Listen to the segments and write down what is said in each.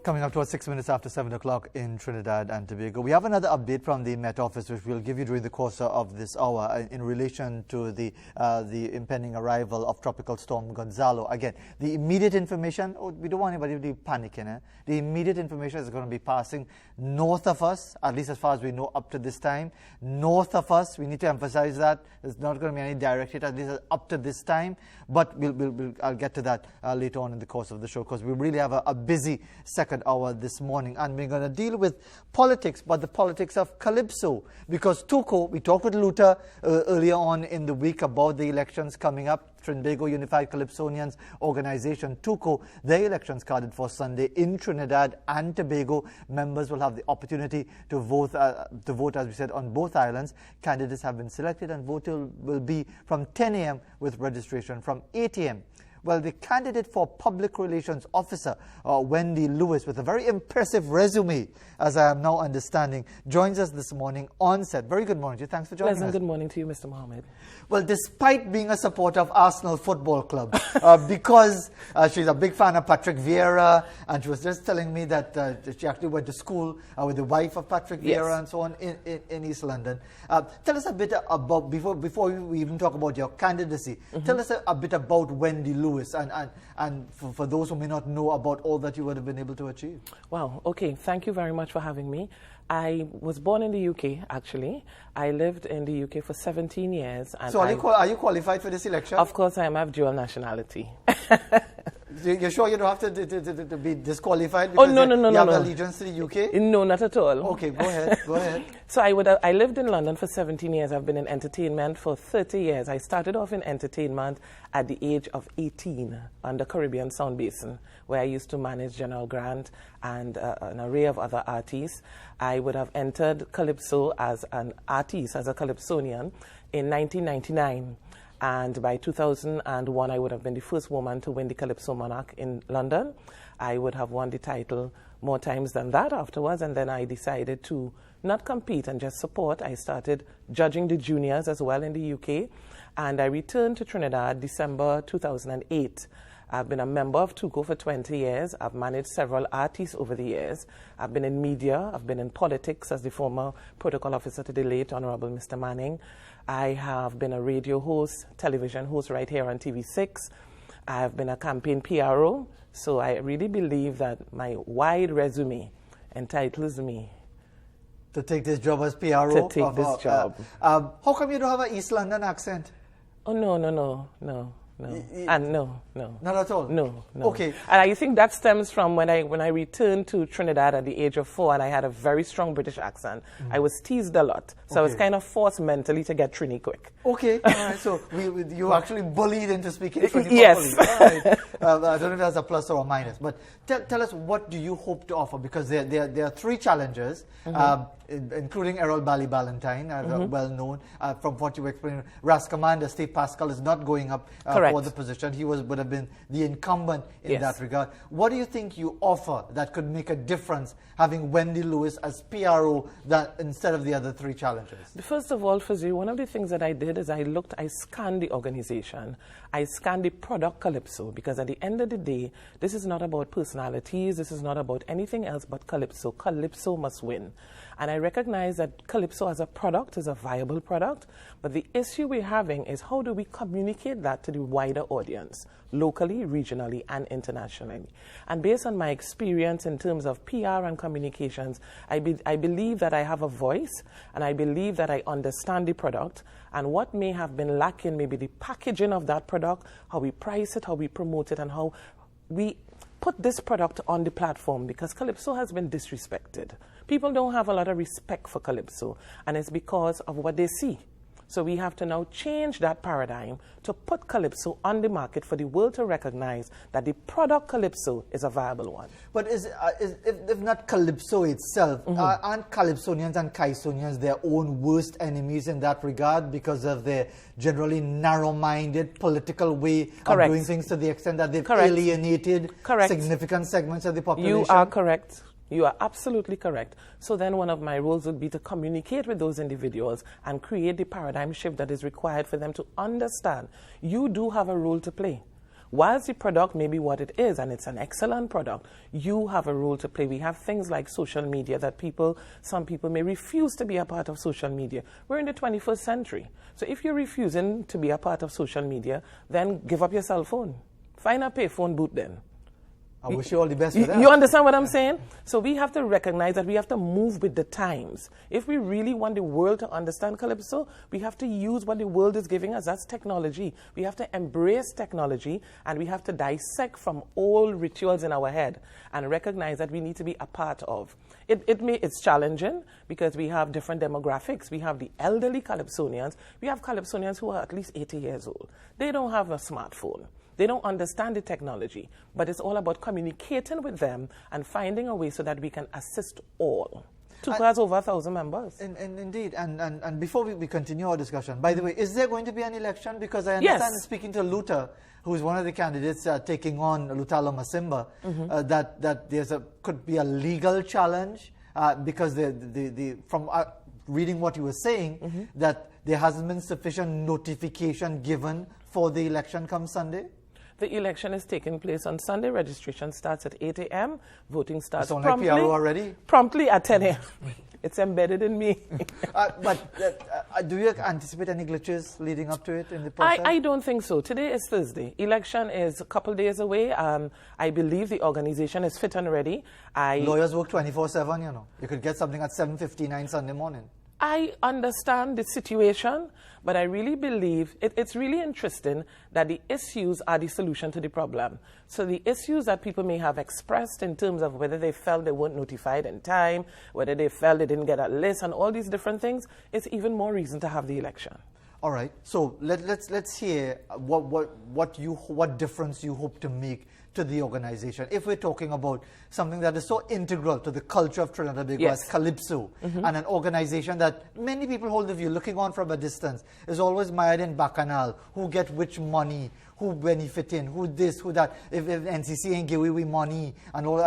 Coming up towards 6 minutes after 7 o'clock in Trinidad and Tobago. We have another update from the Met Office, which we'll give you during the course of this hour in relation to the impending arrival of Tropical Storm Gonzalo. Again, the immediate information, we don't want anybody to be panicking. The immediate information is going to be passing north of us, at least as far as we know up to this time. North of us, we need to emphasize that. There's not going to be any direct hit, at least up to this time. But I'll get to that later on in the course of the show, because we really have a busy second hour this morning, and we're going to deal with politics, but the politics of Calypso, because TUCO, we talked with Luther earlier on in the week about the elections coming up. Trinbago Unified Calypsonians Organization, TUCO, their elections carded for Sunday in Trinidad and Tobago. Members will have the opportunity to vote, as we said, on both islands. Candidates have been selected, and voting will be from 10 a.m. with registration from 8 a.m. Well, the candidate for Public Relations Officer, Wendy Lewis, with a very impressive resume, as I am now understanding, joins us this morning on set. Very good morning to you. Thanks for joining us. Good morning to you, Mr. Mohammed. Well, despite being a supporter of Arsenal Football Club, because she's a big fan of Patrick Vieira, and she was just telling me that she actually went to school with the wife of Patrick Vieira and so on in East London. Tell us a bit about, before we even talk about your candidacy, tell us a bit about Wendy Lewis, and for those who may not know about all that you would have been able to achieve. Wow, okay, thank you very much for having me. I was born in the UK, actually. I lived in the UK for 17 years. And so are you qualified for this election? Of course I am. I have dual nationality. You're sure you don't have to be disqualified because no, you have allegiance to the UK? No, not at all. Okay, go ahead. So I lived in London for 17 years. I've been in entertainment for 30 years. I started off in entertainment at the age of 18 on the Caribbean Sound Basin, where I used to manage General Grant and an array of other artists. I would have entered Calypso as an artist, as a Calypsonian, in 1999. And by 2001, I would have been the first woman to win the Calypso Monarch in London. I would have won the title more times than that afterwards, and then I decided to not compete and just support. I started judging the juniors as well in the UK, and I returned to Trinidad December 2008. I've been a member of TUCO for 20 years. I've managed several artists over the years. I've been in media. I've been in politics as the former protocol officer to the late Honorable Mr. Manning. I have been a radio host, television host right here on TV6. I have been a campaign PRO. So I really believe that my wide resume entitles me to take this job as PRO. To take this job. How come you don't have an East London accent? Oh, no. And no. Not at all? No. Okay. And I think that stems from when I returned to Trinidad at the age of 4, and I had a very strong British accent. I was teased a lot. So I was kind of forced mentally to get Trini quick. Okay. All right. So you actually bullied into speaking Trini Yes. properly. All right. I don't know if that's a plus or a minus. But tell us, what do you hope to offer? Because there are 3 challengers, including Errol Bally Ballantyne, well known. From what you explained, Ras Commander Steve Pascal is not going up for the position. He would have been the incumbent in that regard. What do you think you offer that could make a difference, having Wendy Lewis as PRO instead of the other 3 challengers? First of all, Fazeer, one of the things that I did is I scanned the organization. I scanned the product Calypso, because at the end of the day, this is not about personalities. This is not about anything else but Calypso. Calypso must win. And I recognize that Calypso as a product is a viable product, but the issue we're having is how do we communicate that to the wider audience, locally, regionally, and internationally. And based on my experience in terms of PR and communications, I believe that I have a voice, and I believe that I understand the product, and what may have been lacking may be the packaging of that product, how we price it, how we promote it, and how we put this product on the platform, because Calypso has been disrespected. People don't have a lot of respect for Calypso, and it's because of what they see. So we have to now change that paradigm to put Calypso on the market for the world to recognize that the product Calypso is a viable one. But if not Calypso itself, aren't Calypsonians and Kaisonians their own worst enemies in that regard, because of their generally narrow-minded political way of doing things, to the extent that they've alienated significant segments of the population? You are correct. You are absolutely correct. So then one of my roles would be to communicate with those individuals and create the paradigm shift that is required for them to understand you do have a role to play. Whilst the product may be what it is, and it's an excellent product, you have a role to play. We have things like social media that some people may refuse to be a part of social media. We're in the 21st century. So if you're refusing to be a part of social media, then give up your cell phone. Find a payphone booth then. I wish you all the best for that. You understand what I'm saying? So we have to recognize that we have to move with the times. If we really want the world to understand Calypso, we have to use what the world is giving us. That's technology. We have to embrace technology, and we have to dissect from old rituals in our head and recognize that we need to be a part of. It's challenging because we have different demographics. We have the elderly Calypsonians. We have Calypsonians who are at least 80 years old. They don't have a smartphone. They don't understand the technology, but it's all about communicating with them and finding a way so that we can assist all. TUCO has over 1,000 members. Indeed, and before we continue our discussion, by the way, is there going to be an election? Because I understand, speaking to Luther, who is one of the candidates taking on Lutalo Masimba, that there's could be a legal challenge because from reading what you were saying, that there hasn't been sufficient notification given for the election come Sunday? The election is taking place on Sunday. Registration starts at 8 a.m. Voting starts promptly. Like PRO already? Promptly at 10 a.m. It's embedded in me. Do you anticipate any glitches leading up to it in the process? I don't think so. Today is Thursday. Election is a couple days away. I believe the organization is fit and ready. Lawyers work 24/7, you know. You could get something at 7:59 Sunday morning. I understand the situation, but I really believe it's really interesting that the issues are the solution to the problem. So the issues that people may have expressed in terms of whether they felt they weren't notified in time, whether they felt they didn't get a list, and all these different things, it's even more reason to have the election. All right. So let's hear what difference you hope to make to the organization. If we're talking about something that is so integral to the culture of Trinidad and Tobago as Calypso, and an organization that many people hold the view, looking on from a distance, is always mired in bacchanal, who get which money, who benefit in, who this, who that, if NCC ain't give we money, and all,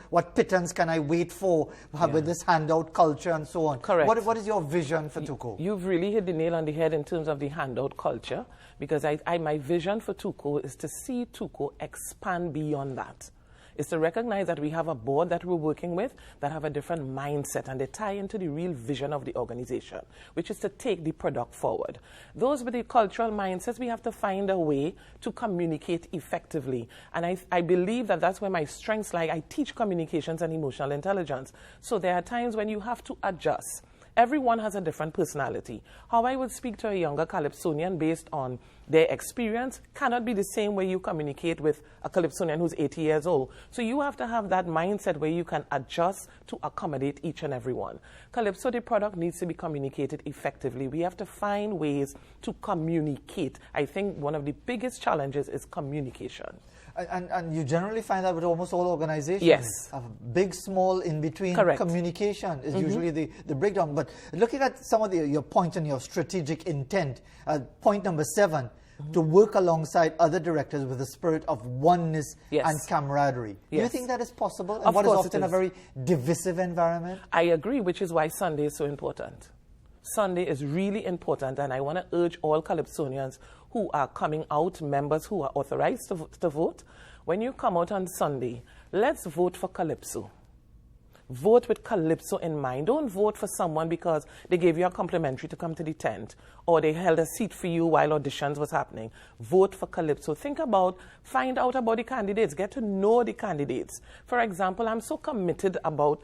what pittance can I wait for with this handout culture and so on. Correct. What is your vision for TUCO? You've really hit the nail on the head in terms of the handout culture, because my vision for TUCO is to see TUCO expand beyond that. Is to recognize that we have a board that we're working with that have a different mindset, and they tie into the real vision of the organization, which is to take the product forward. Those with the cultural mindsets, we have to find a way to communicate effectively. And I believe that that's where my strengths lie. I teach communications and emotional intelligence. So there are times when you have to adjust. Everyone has a different personality. How I would speak to a younger Calypsonian based on their experience cannot be the same way you communicate with a Calypsonian who's 80 years old. So you have to have that mindset where you can adjust to accommodate each and every one. Calypso, the product, needs to be communicated effectively. We have to find ways to communicate. I think one of the biggest challenges is communication. And you generally find that with almost all organizations. Yes. Big, small, in between. Correct. Communication is usually the breakdown. But looking at some of your points and your strategic intent, point number 7, to work alongside other directors with a spirit of oneness and camaraderie. Do you think that is possible in what is often a very divisive environment? I agree, which is why Sunday is so important. Sunday is really important, and I want to urge all Calypsonians who are coming out, members who are authorized to vote, when you come out on Sunday, let's vote for Calypso. Vote with Calypso in mind. Don't vote for someone because they gave you a complimentary to come to the tent, or they held a seat for you while auditions was happening. Vote for Calypso. Find out about the candidates. Get to know the candidates. For example, I'm so committed about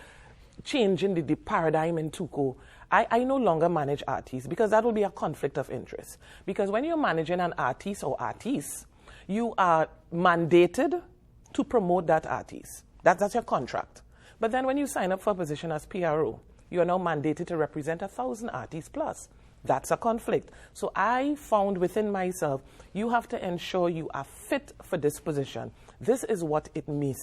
changing the paradigm in TUCO. I no longer manage artists because that will be a conflict of interest. Because when you're managing an artist or artists, you are mandated to promote that artist. That's your contract. But then when you sign up for a position as PRO, you are now mandated to represent 1,000 artists plus. That's a conflict. So I found within myself, you have to ensure you are fit for this position. This is what it may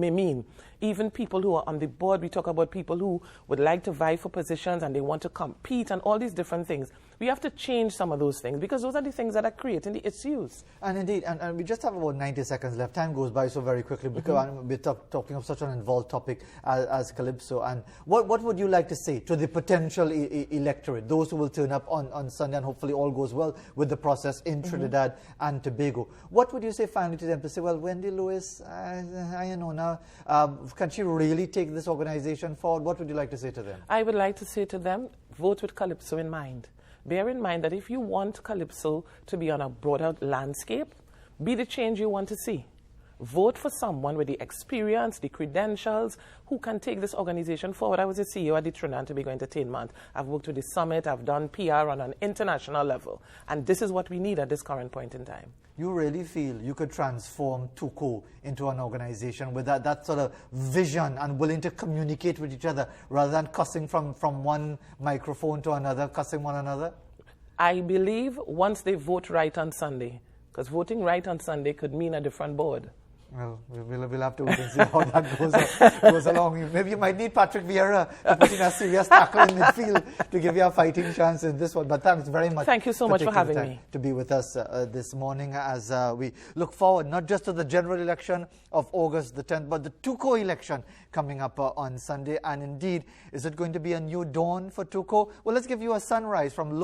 mean. Even people who are on the board, we talk about people who would like to vie for positions and they want to compete and all these different things. We have to change some of those things because those are the things that are creating the issues. And indeed, and we just have about 90 seconds left. Time goes by so very quickly because we're talking of such an involved topic as Calypso. And what would you like to say to the potential electorate, those who will turn up on Sunday, and hopefully all goes well with the process in Trinidad and Tobago. What would you say finally to them to say, well, Wendy Lewis, I know now, can she really take this organization forward? What would you like to say to them? I would like to say to them, vote with Calypso in mind. Bear in mind that if you want Calypso to be on a broader landscape, be the change you want to see. Vote for someone with the experience, the credentials, who can take this organization forward. I was a CEO at the Trinidad and Tobago Entertainment. I've worked with the Summit. I've done PR on an international level. And this is what we need at this current point in time. You really feel you could transform TUCO into an organization with that sort of vision and willing to communicate with each other rather than cussing from one microphone to another, cussing one another? I believe once they vote right on Sunday, because voting right on Sunday could mean a different board. Well, we'll have to wait and see how that goes along. Maybe you might need Patrick Vieira to put in a serious tackle in midfield to give you a fighting chance in this one. But thanks very much. Thank you so much for having me. To be with us this morning as we look forward not just to the general election of August the 10th, but the TUCO election coming up on Sunday. And indeed, is it going to be a new dawn for TUCO? Well, let's give you a sunrise from